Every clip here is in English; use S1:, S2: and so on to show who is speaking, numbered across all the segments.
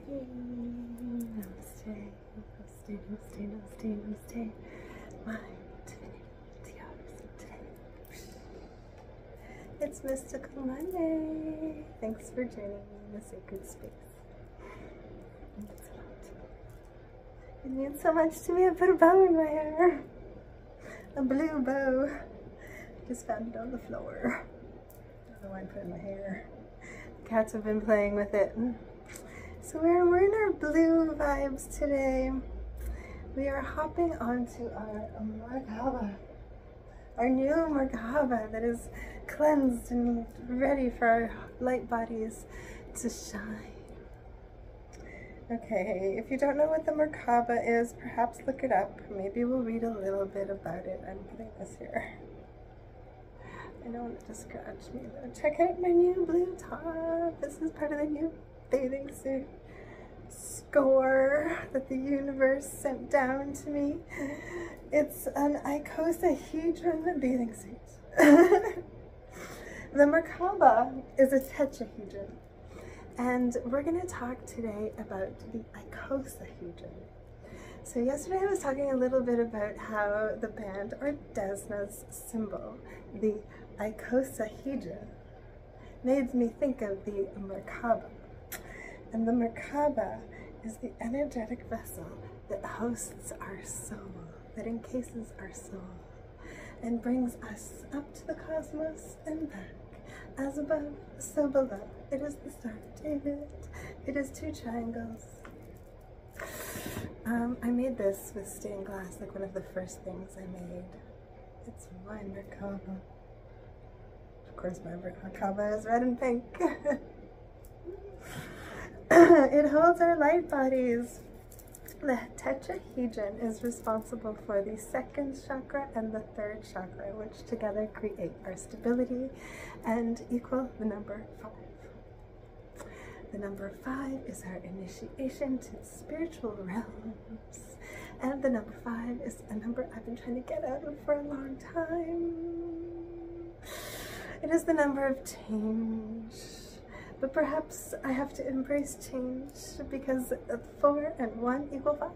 S1: Namaste, namaste, namaste, namaste, namaste. My divinity, it's yours today. It's Mystical Monday. Thanks for joining me in the sacred space. It means so much to me. I put a bow in my hair. A blue bow. Just found it on the floor. I don't know why I put it in my hair. The cats have been playing with it. So we're in our blue vibes today. We are hopping onto our Merkaba. Our new Merkaba that is cleansed and ready for our light bodies to shine. Okay, if you don't know what the Merkaba is, perhaps look it up. Maybe we'll read a little bit about it. I'm putting this here. I don't want it to scratch me though. Check out my new blue top. This is part of the new bathing suit score that the universe sent down to me. It's an Icosahedron bathing suit. The Merkaba is a tetrahedron, and we're going to talk today about the icosahedron. So yesterday I was talking a little bit about how the band ODEZNA's symbol, the icosahedron, made me think of the Merkaba. And the Merkaba is the energetic vessel that hosts our soul, that encases our soul, and brings us up to the cosmos and back. As above, so below. It is the Star of David. It is two triangles. I made this with stained glass, like one of the first things I made. It's my Merkaba. Of course, my Merkaba is red and pink. It holds our light bodies. The tetrahedron is responsible for the second chakra and the third chakra, which together create our stability and equal the number 5. The number 5 is our initiation to spiritual realms. And the number 5 is a number I've been trying to get out of for a long time. It is the number of change. But perhaps I have to embrace change because 4 and 1 equal 5.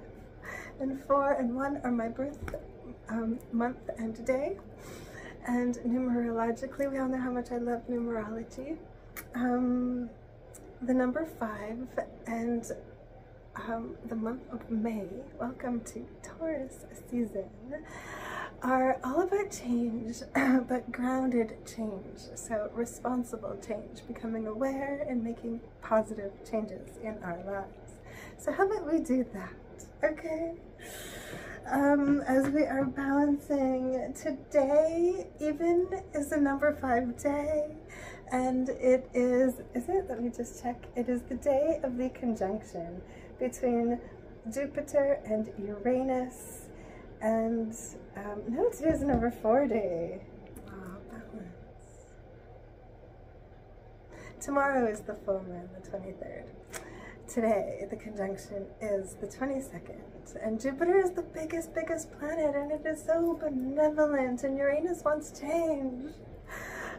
S1: And 4 and 1 are my birth month and day. And numerologically, we all know how much I love numerology. The number 5 and the month of May, welcome to Taurus season, are all about change, but grounded change. So responsible change, becoming aware and making positive changes in our lives. So how about we do that, okay? As we are balancing, today even is the number 5 day, and it is it? Let me just check. It is the day of the conjunction between Jupiter and Uranus. And no, today is number 4 day. Oh, balance. Tomorrow is the full moon, the 23rd. Today, the conjunction is the 22nd. And Jupiter is the biggest planet, and it is so benevolent, and Uranus wants change.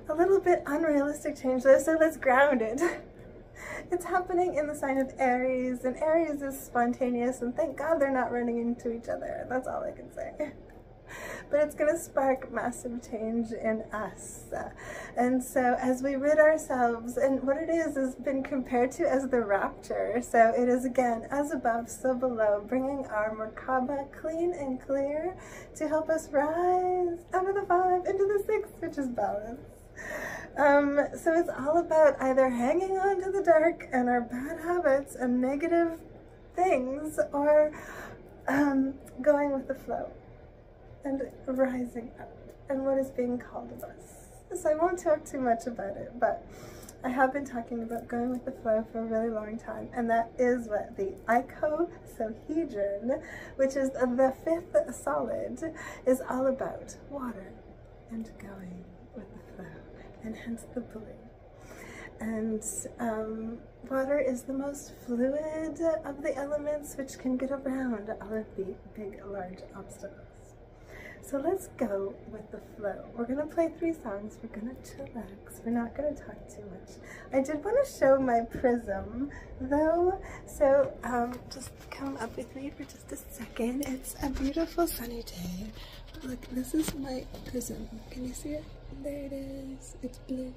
S1: A little bit unrealistic change though, so let's ground it. It's happening in the sign of Aries, and Aries is spontaneous, and thank God they're not running into each other. That's all I can say. But it's going to spark massive change in us. And so as we rid ourselves, and what it is been compared to as the rapture. So it is again, as above, so below, bringing our Merkaba clean and clear to help us rise out of the 5 into the 6, which is balance. So it's all about either hanging on to the dark and our bad habits and negative things, or going with the flow and rising up and what is being called of us. So I won't talk too much about it, but I have been talking about going with the flow for a really long time, and that is what the icosahedron, which is the 5th solid, is all about. Water and going with the flow, and hence the blue. And water is the most fluid of the elements, which can get around all of the big, large obstacles. So let's go with the flow. We're gonna play 3 songs. We're gonna chillax. We're not gonna talk too much. I did want to show my prism though. So just come up with me for just a second. It's a beautiful sunny day. Look, this is my prism. Can you see it? There it is. It's blue.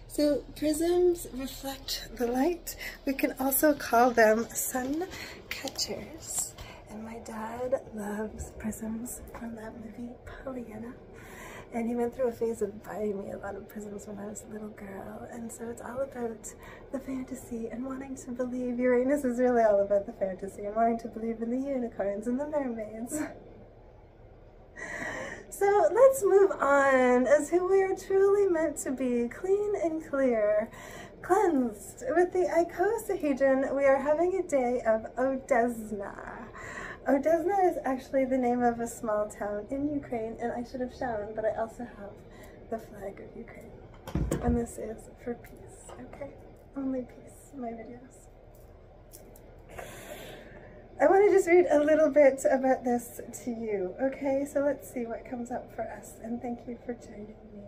S1: So prisms reflect the light. We can also call them sun catchers. And my dad loves prisms from that movie, Pollyanna. And he went through a phase of buying me a lot of prisms when I was a little girl. And so it's all about the fantasy and wanting to believe. Uranus is really all about the fantasy and wanting to believe in the unicorns and the mermaids. So let's move on as who we are truly meant to be, clean and clear, cleansed. With the icosahedron, we are having a day of ODEZNA. ODEZNA is actually the name of a small town in Ukraine, and I should have shown, but I also have the flag of Ukraine. And this is for peace, okay? Only peace, my videos. I want to just read a little bit about this to you, okay? So let's see what comes up for us, and thank you for joining me.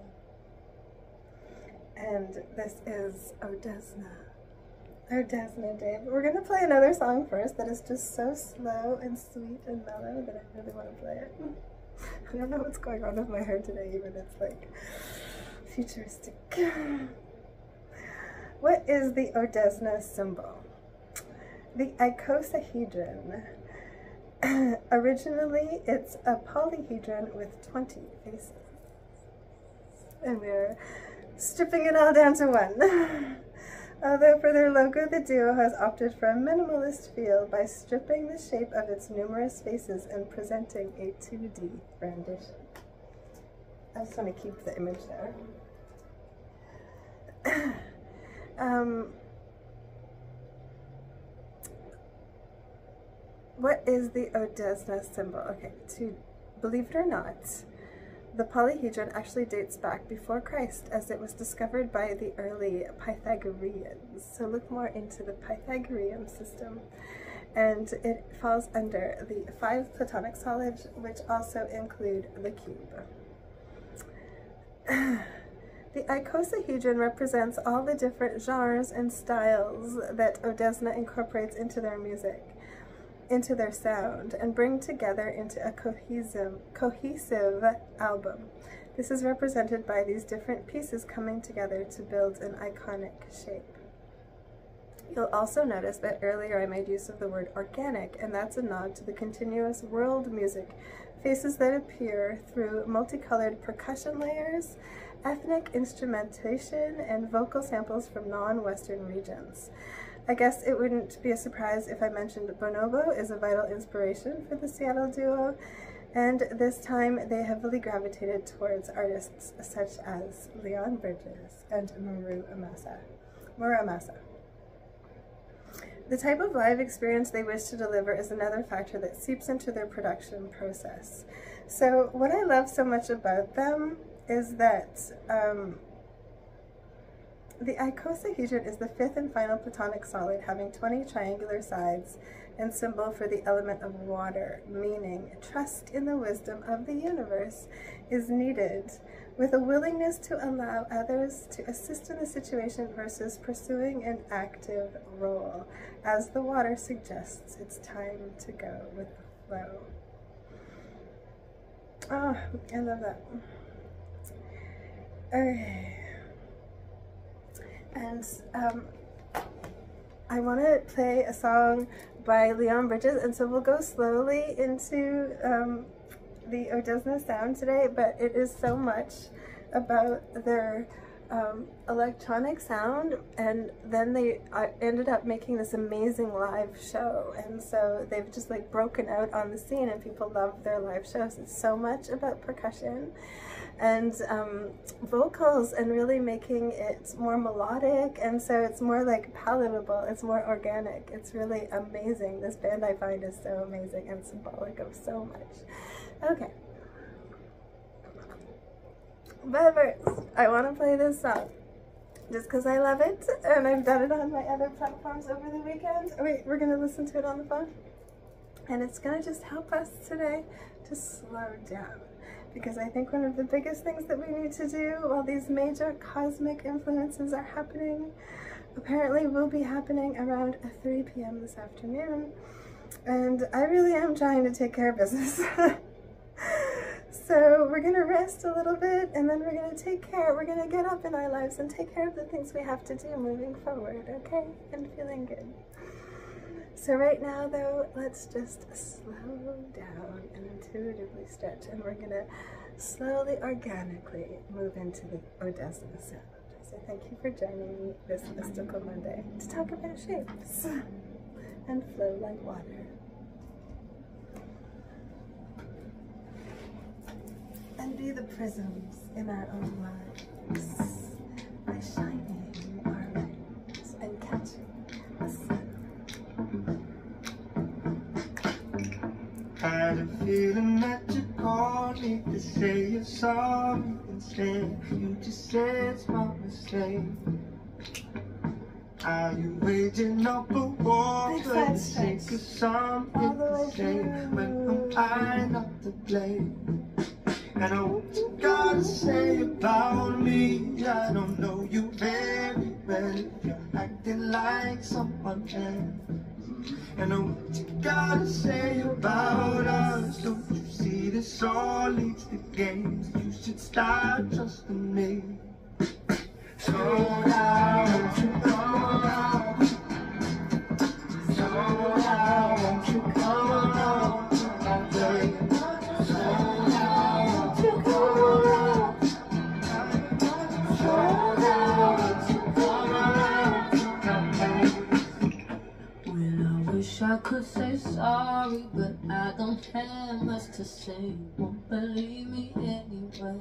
S1: And this is ODEZNA. ODEZNA Day. We're going to play another song first that is just so slow and sweet and mellow that I really want to play it. I don't know what's going on with my hair today, even it's like futuristic. What is the ODEZNA symbol? The icosahedron. Originally, it's a polyhedron with 20 faces. And we're stripping it all down to 1. Although for their logo, the duo has opted for a minimalist feel by stripping the shape of its numerous faces and presenting a 2D rendition. I just want to keep the image there. What is the ODEZNA symbol? Okay, believe it or not, the polyhedron actually dates back before Christ, as it was discovered by the early Pythagoreans. So look more into the Pythagorean system. And it falls under the 5 platonic solids, which also include the cube. The icosahedron represents all the different genres and styles that ODEZNA incorporates into their music, into their sound, and bring together into a cohesive album. This is represented by these different pieces coming together to build an iconic shape. You'll also notice that earlier I made use of the word organic, and that's a nod to the continuous world music, faces that appear through multicolored percussion layers, ethnic instrumentation, and vocal samples from non-Western regions. I guess it wouldn't be a surprise if I mentioned bonobo is a vital inspiration for the Seattle duo, and this time they heavily gravitated towards artists such as Leon Bridges and Muramasa. The type of live experience they wish to deliver is another factor that seeps into their production process. So what I love so much about them is that the icosahedron is the 5th and final platonic solid, having 20 triangular sides and symbol for the element of water, meaning trust in the wisdom of the universe is needed, with a willingness to allow others to assist in the situation versus pursuing an active role. As the water suggests, it's time to go with the flow. Oh, I love that. Okay. And I want to play a song by Leon Bridges, and so we'll go slowly into the ODEZNA sound today, but it is so much about their electronic sound, and then they ended up making this amazing live show, and so they've just like broken out on the scene, and people love their live shows. It's so much about percussion and vocals, and really making it more melodic, and so it's more like palatable, it's more organic. It's really amazing. This band, I find, is so amazing and symbolic of so much. Okay, but first I want to play this song just because I love it, and I've done it on my other platforms over the weekend. Oh, wait, we're gonna listen to it on the phone? And it's going to just help us today to slow down. Because I think one of the biggest things that we need to do while these major cosmic influences are happening, apparently will be happening around 3 p.m. this afternoon. And I really am trying to take care of business. So we're going to rest a little bit, and then we're going to we're going to get up in our lives and take care of the things we have to do moving forward, okay? And feeling good. So right now, though, let's just slow down and intuitively stretch, and we're going to slowly, organically move into the ODEZNA sound. So thank you for joining me this Mystical Monday to talk about shapes and flow like water. And be the prisms in our own lives by shining our lights and catching the sun.
S2: Had a feeling that you called me to say you're sorry. Instead, you just said it's my mistake. Are you waging up a war for the sake of something to say when I'm not to blame? And I what you gotta say about me? I don't know you very well if you're acting like someone else. And I what you gotta say about us? Don't you see this all leads to games? You should start trusting me. So now won't you come around? So now won't you come around to my way?
S3: I could say sorry, but I don't have much to say. Won't believe me anyway.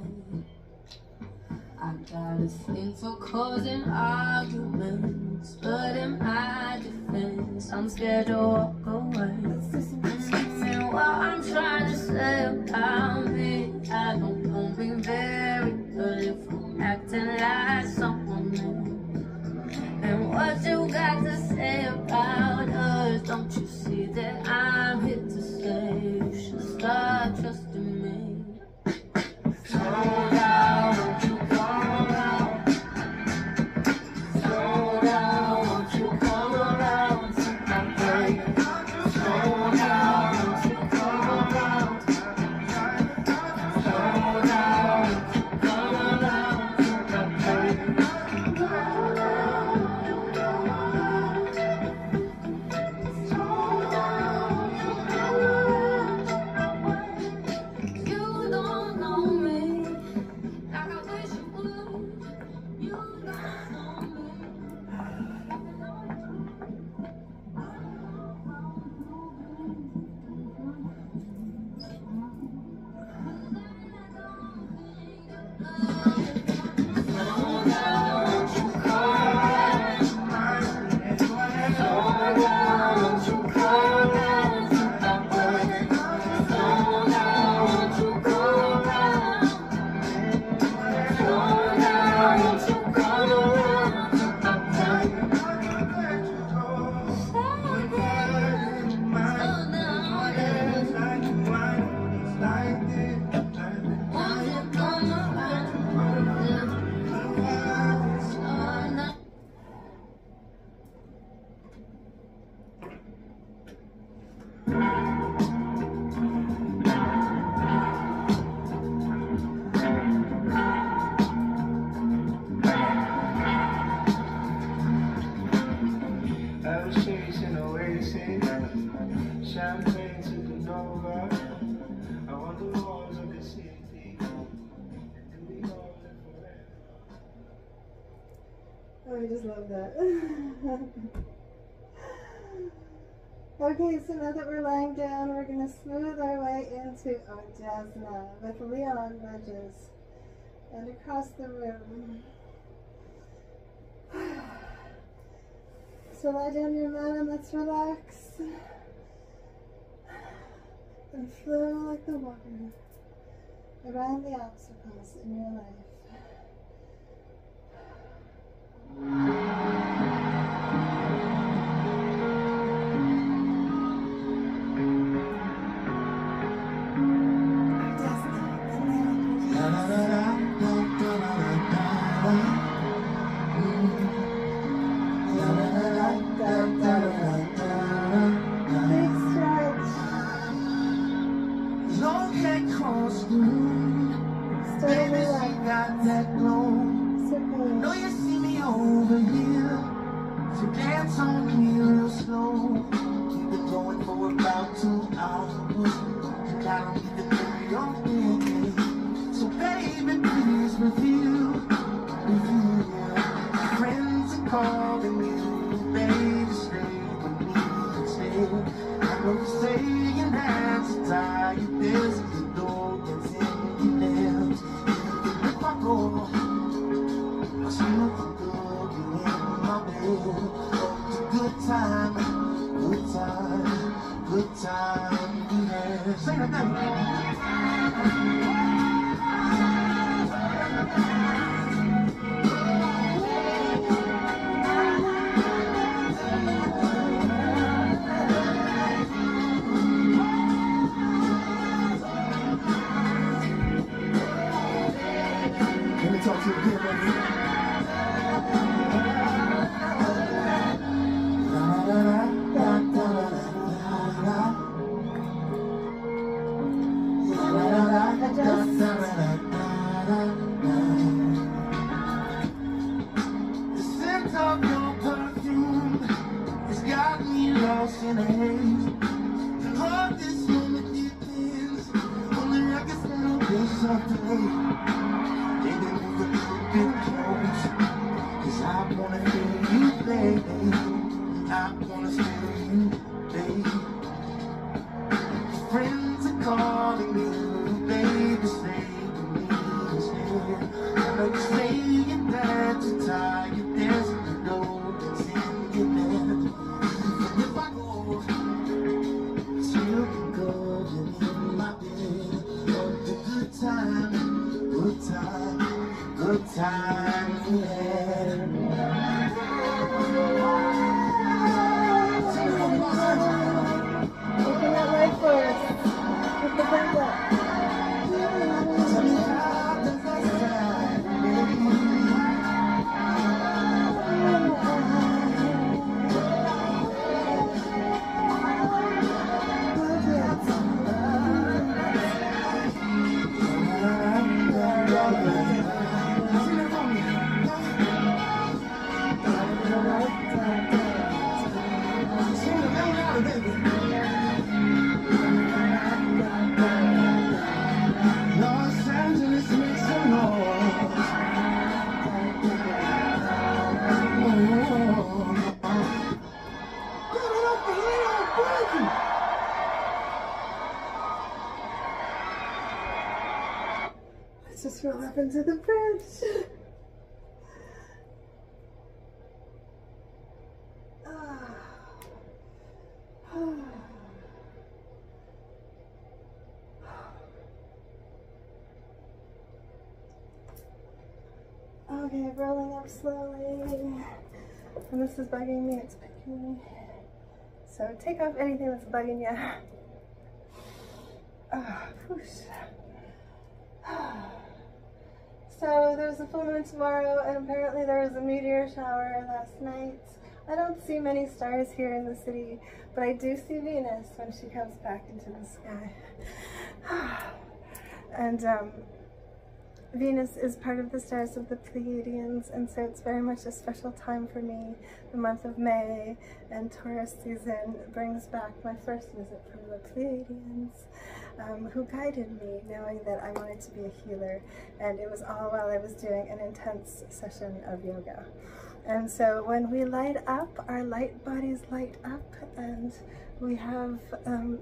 S3: I got a thing for causing arguments, but in my defense, I'm scared to walk away. And what I'm trying to say about me, I don't know me very good if I'm acting like someone new. And what you got to say about us? Don't you see that I'm here to say you should start trusting me? So now won't you come around? So now won't you come around to my way? So now won't you come around? So now won't you come around to my way? Champagne to the Nova. I want the walls of the city. And we all live forever.
S1: Oh, I just love that. Okay, so now that we're lying down, we're going to smooth our way into ODEZNA with Leon wedges and across the room. So lie down your mat and let's relax. And flow like the water around the obstacles in your life.
S2: calling you, baby, stay with me, stay. I know you're saying that you're tired, this is the door that's in your nails. If I go, I'll see you good, you in my bed. It's a good time, good time, good time, yeah. Sing it again. Let me talk to you again, baby. The scent of your perfume has got me lost in a haze. The love this moment depends on the records that'll be someday. Baby, move a little bit close, 'cause I wanna hear you play. I wanna feel you, babe. Friends are calling you, baby, stay with me, stay. I know you're saying that you're tired, there's no that's in your bed. And if I go, you can go, you're in my bed. Oh, it's a good time, good time, good time, yeah.
S1: Open that light for us. Put the band up.
S2: Tell me how does that sound, baby? Los Angeles makes some noise.
S1: Let's just roll up into the bridge. Okay, rolling up slowly. And this is bugging me, it's picking me. So take off anything that's bugging you. Whoosh. So there's a full moon tomorrow, and apparently there was a meteor shower last night. I don't see many stars here in the city, but I do see Venus when she comes back into the sky. And Venus is part of the stars of the Pleiadians, and so it's very much a special time for me. The month of May and Taurus season brings back my first visit from the Pleiadians, who guided me, knowing that I wanted to be a healer, and it was all while I was doing an intense session of yoga. And so when we light up, our light bodies light up, and we have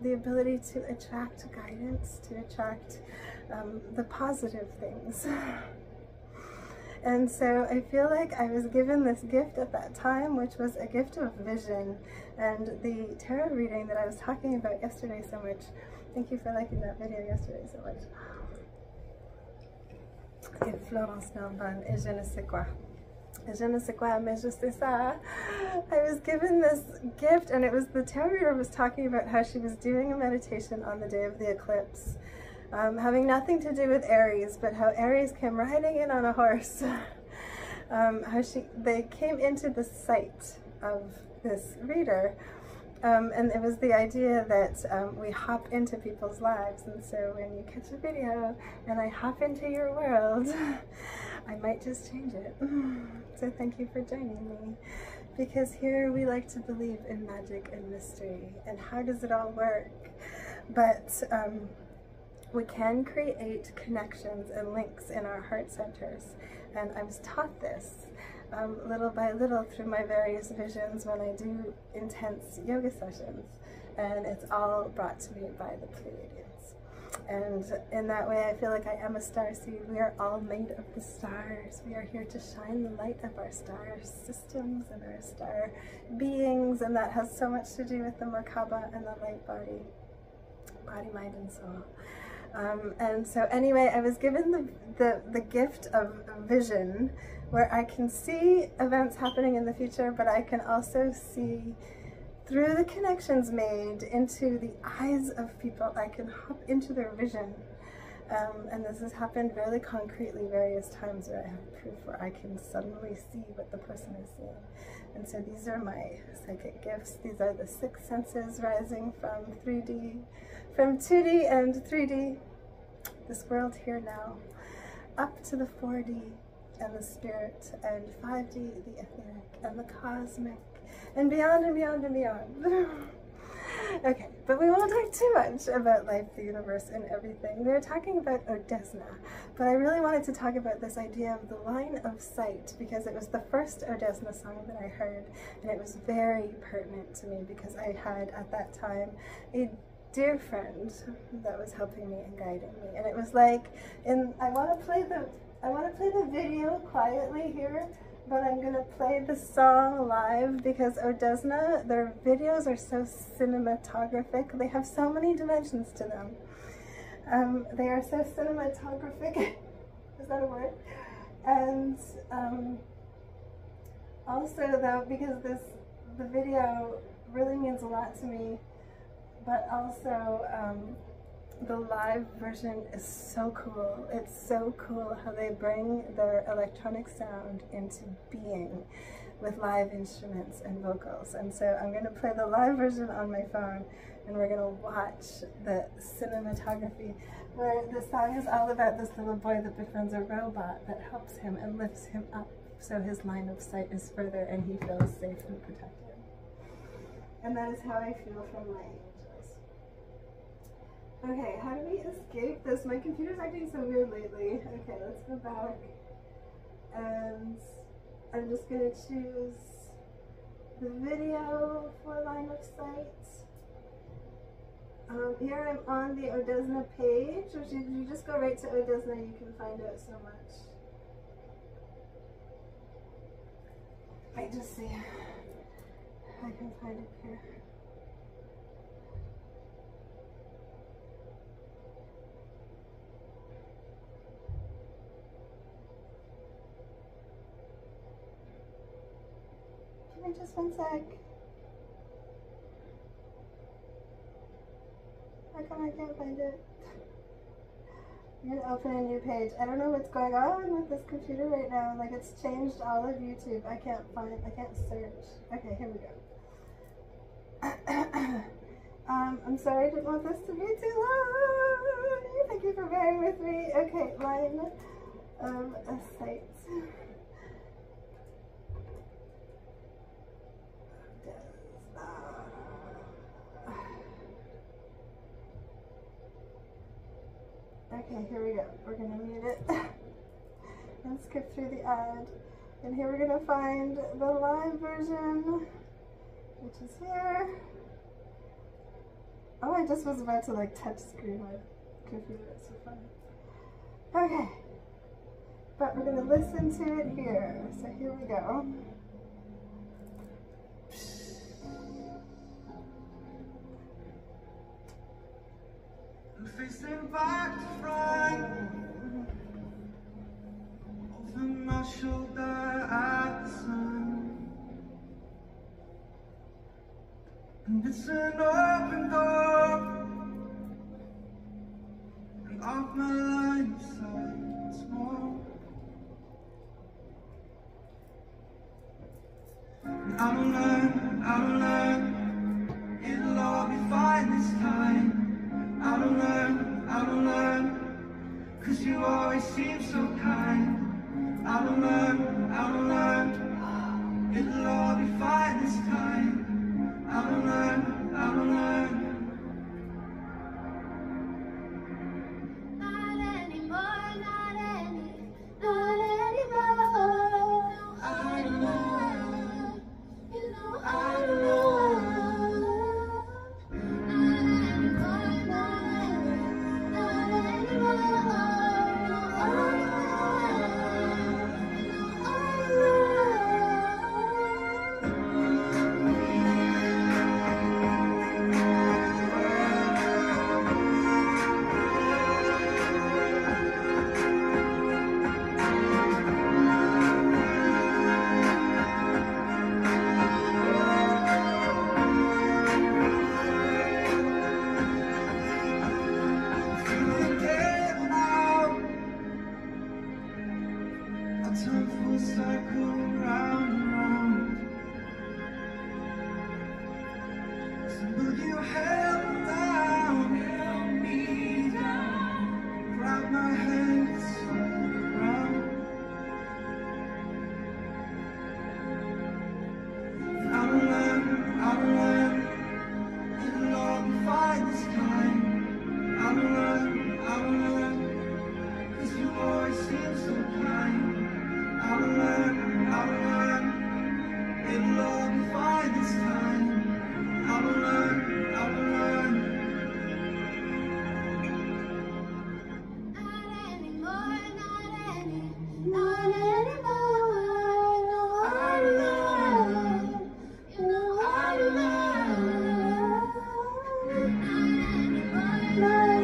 S1: the ability to attract guidance, to attract the positive things. And so I feel like I was given this gift at that time, which was a gift of vision. And the tarot reading that I was talking about yesterday so much, thank you for liking that video yesterday so much. Et Florence Narbonne, et je ne sais quoi. Je ne sais quoi, mais je sais ça. I was given this gift, and it was the tarot reader was talking about how she was doing a meditation on the day of the eclipse, having nothing to do with Aries, but how Aries came riding in on a horse. How they came into the sight of this reader, and it was the idea that we hop into people's lives, and so when you catch a video and I hop into your world, I might just change it. So thank you for joining me, because here we like to believe in magic and mystery and how does it all work, but we can create connections and links in our heart centers, and I was taught this little by little through my various visions when I do intense yoga sessions, and it's all brought to me by the Pleiadians. And in that way, I feel like I am a starseed. We are all made of the stars. We are here to shine the light of our star systems and our star beings, and that has so much to do with the Merkaba and the light body, mind, and soul. And so anyway, I was given the gift of vision, where I can see events happening in the future, but I can also see through the connections made into the eyes of people. I can hop into their vision. And this has happened really concretely various times where I have proof where I can suddenly see what the person is seeing. And so these are my psychic gifts. These are the 6 senses rising from 3D, from 2D and 3D, this world here now, up to the 4D and the spirit, and 5D, the etheric, and the cosmic, and beyond and beyond and beyond. Okay, but we won't talk too much about life, the universe, and everything. We were talking about ODEZNA, but I really wanted to talk about this idea of the line of sight, because it was the first ODEZNA song that I heard, and it was very pertinent to me because I had, at that time, a dear friend that was helping me and guiding me. And it was like, I want to play the video quietly here, but I'm going to play the song live because ODEZNA, their videos are so cinematographic. They have so many dimensions to them. They are so cinematographic. Is that a word? And also though, because the video really means a lot to me, but also the live version is so cool. It's so cool how they bring their electronic sound into being with live instruments and vocals. And so I'm going to play the live version on my phone, and we're going to watch the cinematography, where the song is all about this little boy that befriends a robot that helps him and lifts him up so his line of sight is further and he feels safe and protected. And that is how I feel from my angels. Okay, how do we escape this? My computer's acting so weird lately. Okay, let's go back. And I'm just going to choose the video for line of sight. Here I'm on the ODEZNA page, which if you just go right to ODEZNA, you can find out so much. Wait, just see. I can find it here. Give me just one sec. How come I can't find it? I'm gonna open a new page. I don't know what's going on with this computer right now. Like, it's changed all of YouTube. I can't search. Okay, here we go. I'm sorry, I didn't want this to be too long. Thank you for bearing with me. Okay, line of sight. Okay, here we go. We're gonna mute it and skip through the ad. And here we're gonna find the live version, which is here. Oh, I just was about to like touch screen my computer. It's so fun. Okay, but we're gonna listen to it here. So here we go.
S2: Facing back to front, over my shoulder at the sun, and it's an open door, and off my line of sight small. And I don't learn, it'll all be fine this time. I don't learn, cause you always seem so kind. I don't learn, it'll all be fine this time. I don't learn. Not anymore. I don't Will you help me down, grab my hands round? I'll learn, it'll all be fine this time. I'll learn, 'cause you always seem so kind. I'll learn, it'll all be fine this time. I'll learn.
S3: Not anymore, not anymore. I learn, you know I learn. Not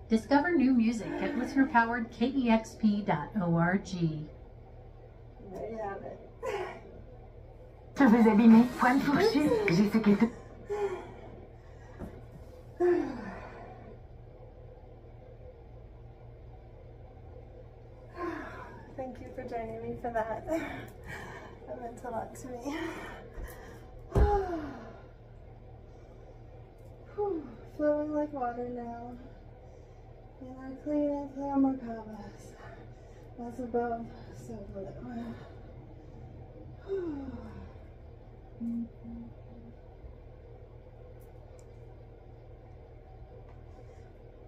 S4: Discover new music at listener-powered KEXP.org.
S1: There you have it.
S5: Cheveux abîmés, poils fourchus, j'ai ce qu'il te...
S1: Thank you for joining me for that. That meant a lot to me. Flowing like water now. In our clean and clear Merkabahs. As above, so below.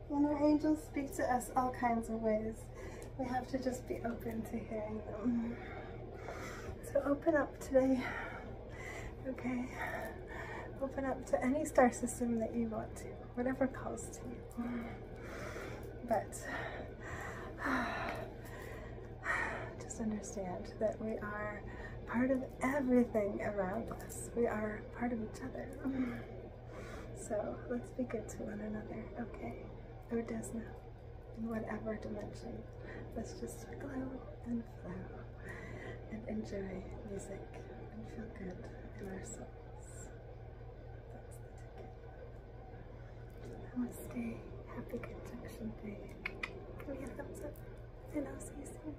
S1: When our angels speak to us all kinds of ways, we have to just be open to hearing them. So open up today, okay? Open up to any star system that you want to, whatever calls to you. But just understand that we are part of everything around us. We are part of each other. So let's be good to one another, okay? ODEZNA, in whatever dimension. Let's just glow and flow and enjoy music and feel good in our souls. That's the ticket. Namaste. Happy Conjunction Day. Give me a thumbs up and I'll see you soon.